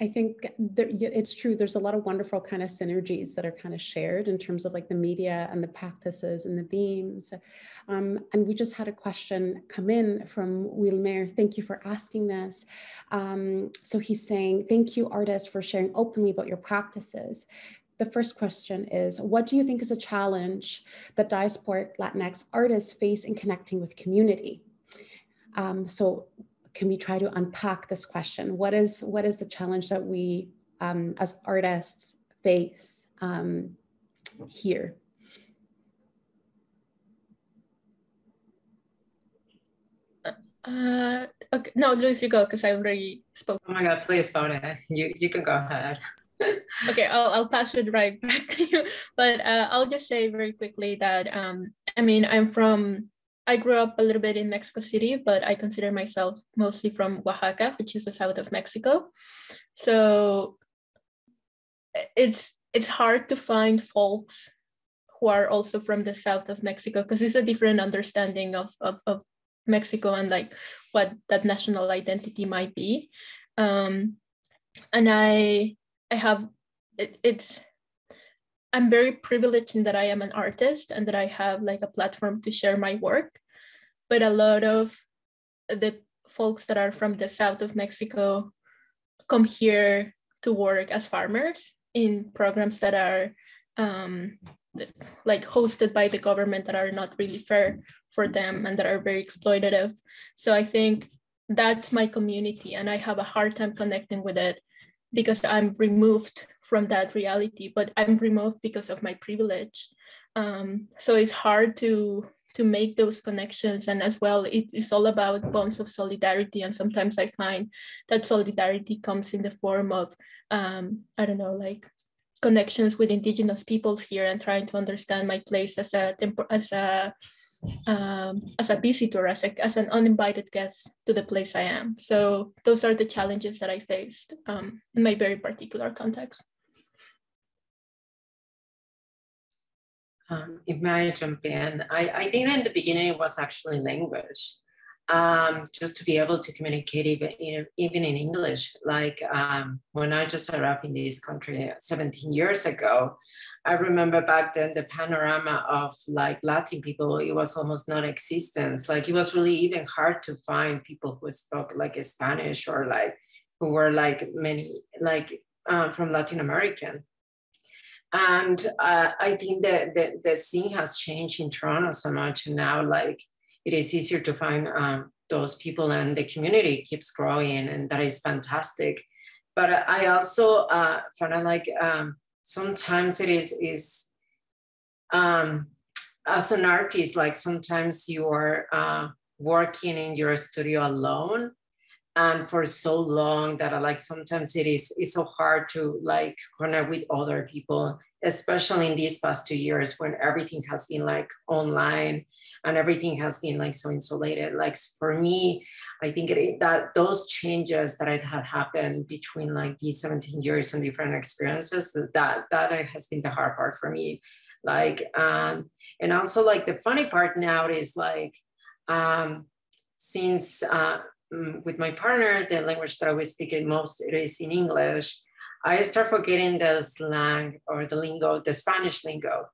I think it's true. There's a lot of wonderful kind of synergies that are kind of shared in terms of like the media and the practices and the themes. And we just had a question come in from Wilmer. Thank you for asking this. So he's saying, thank you, artists, for sharing openly about your practices. The first question is, what do you think is a challenge that diasporic Latinx artists face in connecting with community? So can we try to unpack this question? What is the challenge that we as artists face here? Okay, no, Luis, you go, because I already spoke. Oh my God, please, Paula, you can go ahead. Okay, I'll pass it right back to you. But I'll just say very quickly that, I grew up a little bit in Mexico City, but I consider myself mostly from Oaxaca, which is the south of Mexico. So it's hard to find folks who are also from the south of Mexico, because it's a different understanding of Mexico and like what that national identity might be. And I'm very privileged in that I am an artist and that I have like a platform to share my work. But a lot of the folks that are from the south of Mexico come here to work as farmers in programs that are like hosted by the government, that are not really fair for them and that are very exploitative. So I think that's my community, and I have a hard time connecting with it because I'm removed from that reality, but I'm removed because of my privilege. So it's hard to make those connections. And as well, it's all about bonds of solidarity. And sometimes I find that solidarity comes in the form of, like connections with indigenous peoples here, and trying to understand my place as a visitor, as an uninvited guest to the place I am. So those are the challenges that I faced in my very particular context. If may I jump in, I think in the beginning it was actually language, just to be able to communicate even in English. Like when I just arrived in this country 17 years ago, I remember back then the panorama of like Latin people, it was almost non-existent. Like it was really even hard to find people who spoke like Spanish, or like who were like many like from Latin American. And I think that the scene has changed in Toronto so much, and now like it is easier to find those people, and the community keeps growing, and that is fantastic. But I also find like sometimes it is as an artist, like sometimes you are working in your studio alone, and for so long that like sometimes it's so hard to like connect with other people, especially in these past 2 years when everything has been like online and everything has been like so insulated. Like for me, I think that those changes that had happened between like these 17 years and different experiences, that has been the hard part for me. Like, and also like the funny part now is like, since with my partner, the language that I was speaking most, it is in English, I start forgetting the slang or the lingo, the Spanish lingo.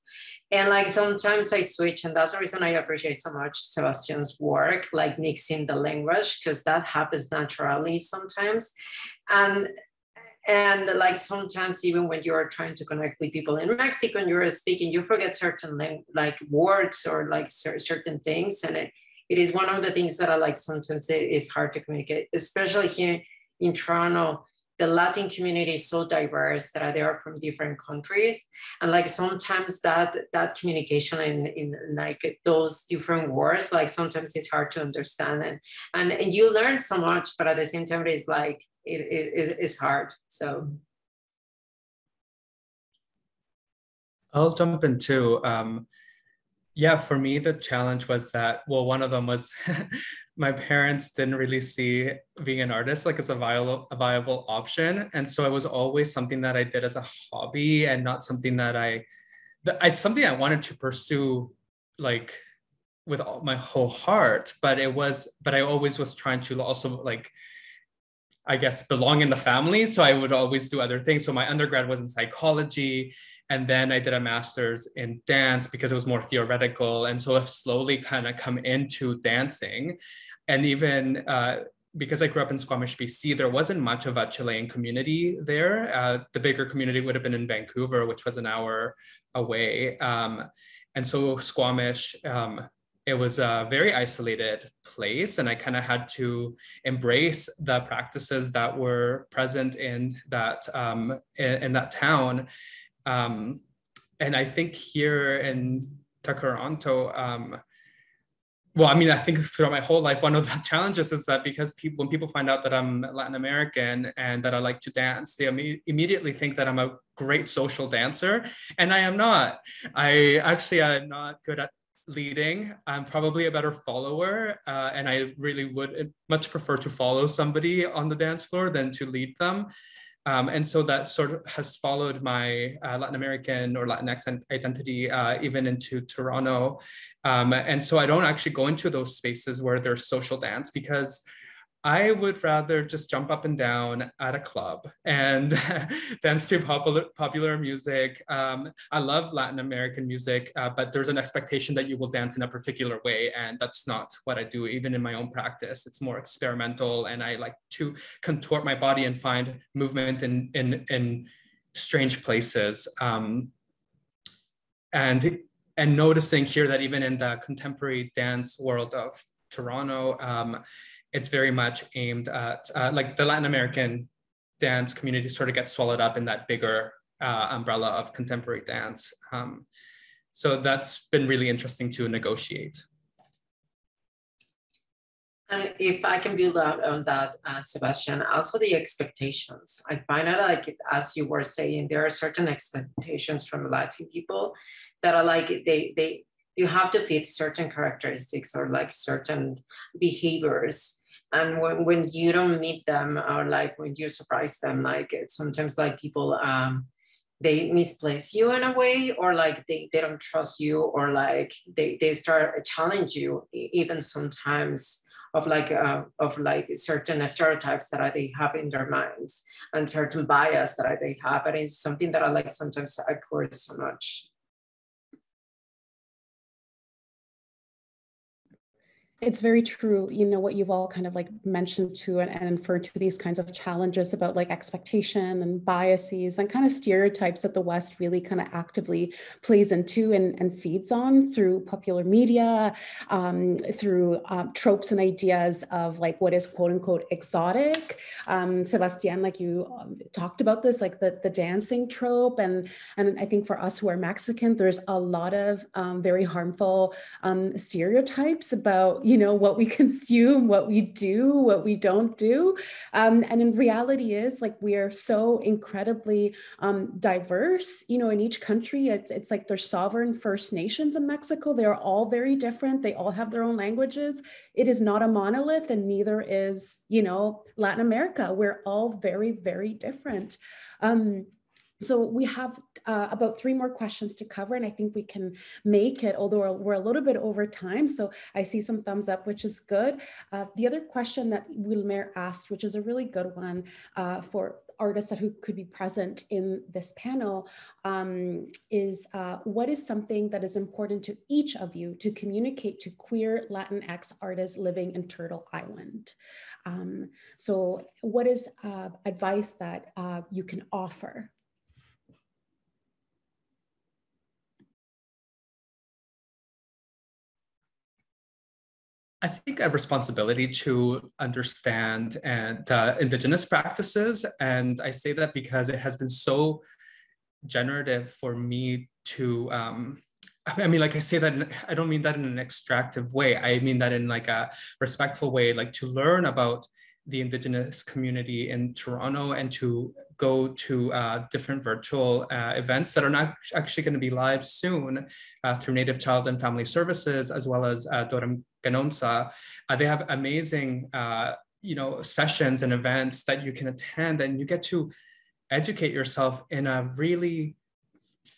And like sometimes I switch, and that's the reason I appreciate so much Sebastian's work, like mixing the language, because that happens naturally sometimes. And like sometimes even when you're trying to connect with people in Mexico and you're speaking, you forget certain like words or like certain things. And it is one of the things that I like sometimes it is hard to communicate, especially here in Toronto. the Latin community is so diverse that they are from different countries. And like sometimes that communication in like those different words, like sometimes it's hard to understand. And you learn so much, but at the same time, it's like, it's hard, so. I'll jump in too. Yeah, for me, the challenge was that, well, one of them was my parents didn't really see being an artist like as a viable option. And so it was always something that I did as a hobby and not something that it's something I wanted to pursue like with all my whole heart, but I always was trying to also like, I guess, belong in the family. So I would always do other things. So my undergrad was in psychology. And then I did a master's in dance because it was more theoretical. And so I've slowly kind of come into dancing. And even because I grew up in Squamish, BC, there wasn't much of a Chilean community there. The bigger community would have been in Vancouver, which was an hour away. And so Squamish, it was a very isolated place, and I kind of had to embrace the practices that were present in that town. And I think here in Toronto, well, I mean, I think throughout my whole life, one of the challenges is that because when people find out that I'm Latin American and that I like to dance, they immediately think that I'm a great social dancer, and I am not. I'm not good at leading. I'm probably a better follower, and I really would much prefer to follow somebody on the dance floor than to lead them. And so that sort of has followed my Latin American or Latinx identity even into Toronto. And so I don't actually go into those spaces where there's social dance because I would rather just jump up and down at a club and dance to popular music. I love Latin American music, but there's an expectation that you will dance in a particular way. And that's not what I do, even in my own practice. It's more experimental, and I like to contort my body and find movement in strange places. And noticing here that even in the contemporary dance world of Toronto, it's very much aimed at like the Latin American dance community sort of gets swallowed up in that bigger umbrella of contemporary dance. So that's been really interesting to negotiate. And if I can build out on that, Sebastian, also the expectations. I find out, like, as you were saying, there are certain expectations from Latin people that are like, you have to fit certain characteristics or like certain behaviors. And when you don't meet them, or like when you surprise them, like it's sometimes like people, they misplace you in a way, or like they don't trust you, or like they start challenge you even sometimes of like certain stereotypes that they have in their minds and certain bias that they have. And it's something that I like sometimes occurs so much. It's very true, you know, what you've all kind of like mentioned to and inferred to these kinds of challenges about like expectation and biases and kind of stereotypes that the West really kind of actively plays into and feeds on through popular media, through tropes and ideas of like what is quote unquote exotic. Sebastian, like you talked about this, like the dancing trope. And I think for us who are Mexican, there's a lot of very harmful stereotypes about, you know, what we consume, what we do, what we don't do. And in reality is like, we are so incredibly diverse, you know, in each country. It's like there's sovereign First Nations in Mexico. They're all very different. They all have their own languages. It is not a monolith, and neither is, you know, Latin America. We're all very, very different. So we have about 3 more questions to cover, and I think we can make it, although we're a little bit over time. So I see some thumbs up, which is good. The other question that Wilmer asked, which is a really good one for artists who could be present in this panel, is what is something that is important to each of you to communicate to queer Latinx artists living in Turtle Island? So what is advice that you can offer? I think a responsibility to understand and indigenous practices. And I say that because it has been so generative for me to, I mean, like I say that, I don't mean that in an extractive way. I mean that in like a respectful way, like to learn about the indigenous community in Toronto and to go to different virtual events that are not actually going to be live soon through Native Child and Family Services, as well as Dorem Ganonsa. They have amazing sessions and events that you can attend, and you get to educate yourself in a really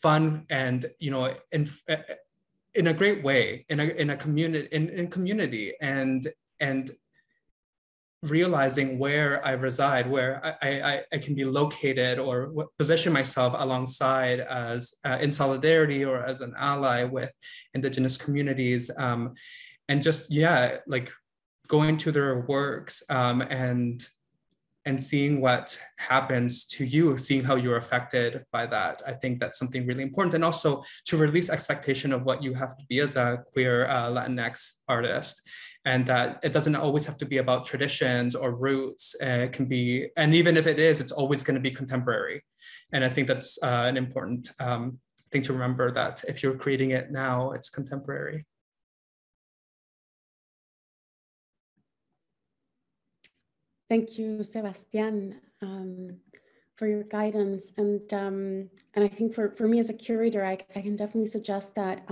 fun and in a great way, in a community, in community, and realizing where I reside, where I can be located or position myself alongside as in solidarity or as an ally with indigenous communities, and just like going to their works and seeing what happens to you, seeing how you're affected by that. I think that's something really important. And also to release expectation of what you have to be as a queer Latinx artist. And that it doesn't always have to be about traditions or roots. It can be, and even if it is, it's always going to be contemporary. And I think that's an important thing to remember, that if you're creating it now, it's contemporary. Thank you, Sebastián, for your guidance. And I think for me as a curator, I can definitely suggest that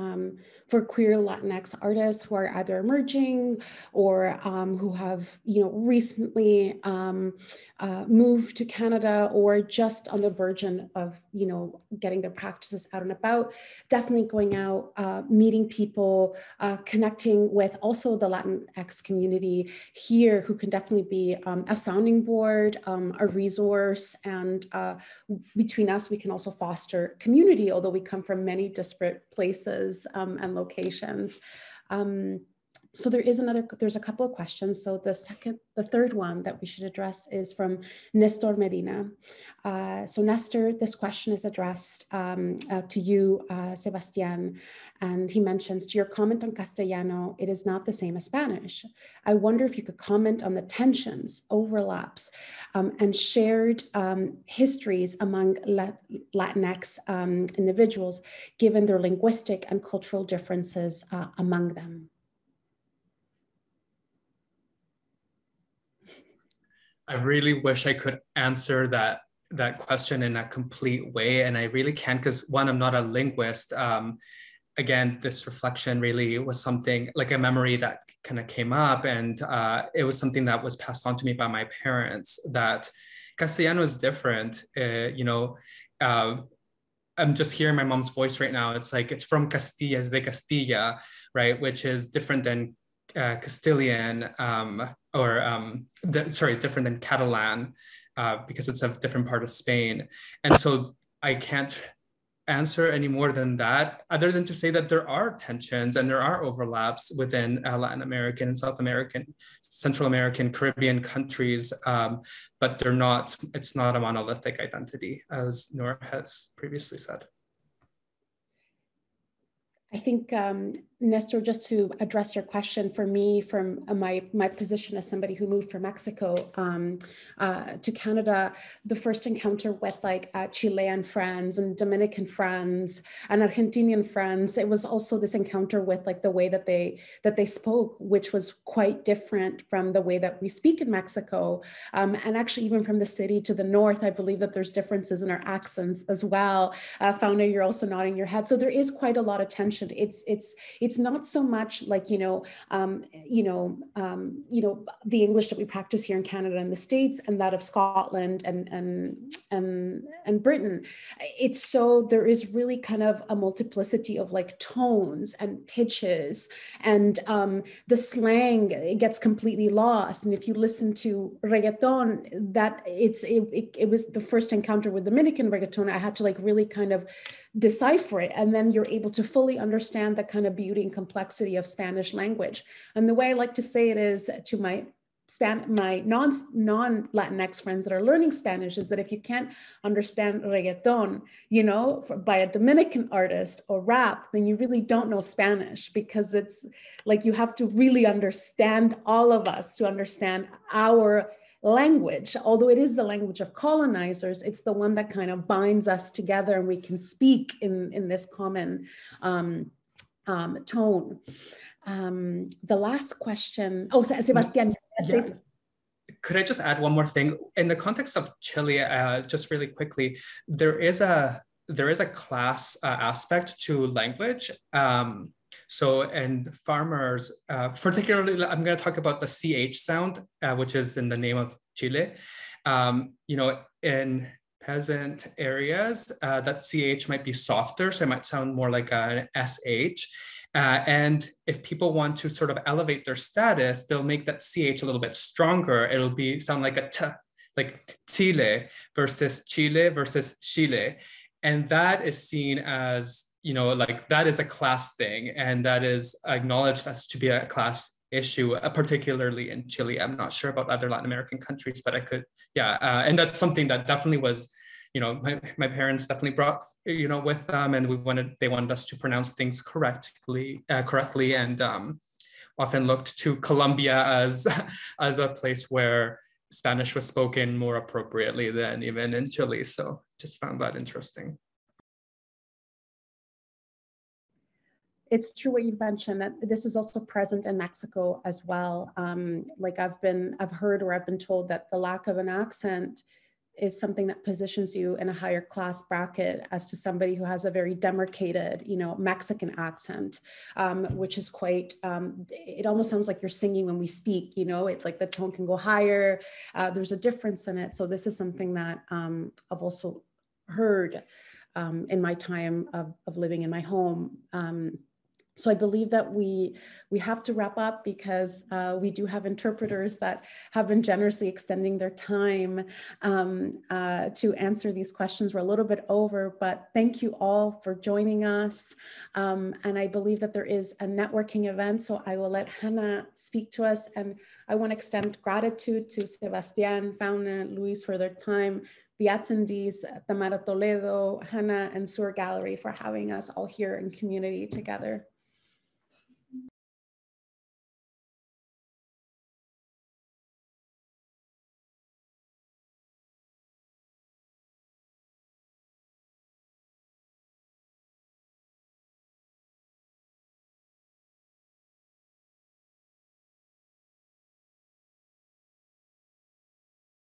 for queer Latinx artists who are either emerging or who have recently moved to Canada or just on the verge of getting their practices out and about, definitely going out, meeting people, connecting with also the Latinx community here, who can definitely be a sounding board, a resource, and between us, we can also foster community, although we come from many disparate places and locations. So there's a couple of questions. So the third one that we should address is from Nestor Medina. So Nestor, this question is addressed to you, Sebastián, and he mentions, to your comment on Castellano, it is not the same as Spanish. I wonder if you could comment on the tensions, overlaps, and shared histories among Latinx individuals, given their linguistic and cultural differences among them. I really wish I could answer that question in a complete way, and I really can't, because one, I'm not a linguist. Again, this reflection really was something like a memory that kind of came up, and it was something that was passed on to me by my parents, that Castellano is different. I'm just hearing my mom's voice right now. It's like, it's from Castilla, es de Castilla, right? Which is different than Castilian, different than Catalan, because it's a different part of Spain. And so I can't answer any more than that, other than to say that there are tensions and there are overlaps within Latin American and South American, Central American, Caribbean countries, but it's not a monolithic identity, as Noor has previously said. I think, Nestor, just to address your question, for me, from my position as somebody who moved from Mexico to Canada, the first encounter with Chilean friends and Dominican friends and Argentinian friends, it was also this encounter with the way that they spoke, which was quite different from the way that we speak in Mexico. And actually, even from the city to the north, I believe that there's differences in our accents as well. Fauna, you're also nodding your head. So there is quite a lot of tension. It's not so much like the English that we practice here in Canada and the States, and that of Scotland and Britain. It's so there is really kind of a multiplicity of tones and pitches, and the slang, it gets completely lost. And if you listen to reggaeton, that it was the first encounter with Dominican reggaeton. I had to really kind of decipher it, and then you're able to fully understand the kind of beauty and complexity of Spanish language. And the way I like to say it is to my my non-Latinx friends that are learning Spanish is that if you can't understand reggaeton, you know, by a Dominican artist or rap, then you really don't know Spanish, because it's like you have to really understand all of us to understand our language. Although it is the language of colonizers, it's the one that kind of binds us together and we can speak in this common tone. The last question, oh, Sebastián. Yeah. Could I just add one more thing? In the context of Chile, just really quickly, there is a class aspect to language. And farmers, particularly, I'm going to talk about the CH sound, which is in the name of Chile. You know, in peasant areas, that CH might be softer, so it might sound more like an SH. And if people want to sort of elevate their status, they'll make that CH a little bit stronger. It'll sound like a T, like Chile versus Chile. And that is seen as, you know, like that is a class thing. And that is acknowledged as to be a class issue, particularly in Chile. I'm not sure about other Latin American countries, but I could, yeah. And that's something that definitely was, you know, my parents definitely brought, you know, with them, and they wanted us to pronounce things correctly, and often looked to Colombia as a place where Spanish was spoken more appropriately than even in Chile. So just found that interesting. It's true what you mentioned, that this is also present in Mexico as well. Like I've heard or I've been told that the lack of an accent is something that positions you in a higher class bracket as to somebody who has a very demarcated, you know, Mexican accent, which is quite, it almost sounds like you're singing when we speak, you know, it's like the tone can go higher. There's a difference in it. So this is something that I've also heard in my time of living in my home. So I believe that we have to wrap up, because we do have interpreters that have been generously extending their time to answer these questions. We're a little bit over, but thank you all for joining us. And I believe that there is a networking event, so I will let Hannah speak to us. And I want to extend gratitude to Sebastián, Fauna, Luis for their time, the attendees, Tamara Toledo, Hannah, and Sur Gallery for having us all here in community together.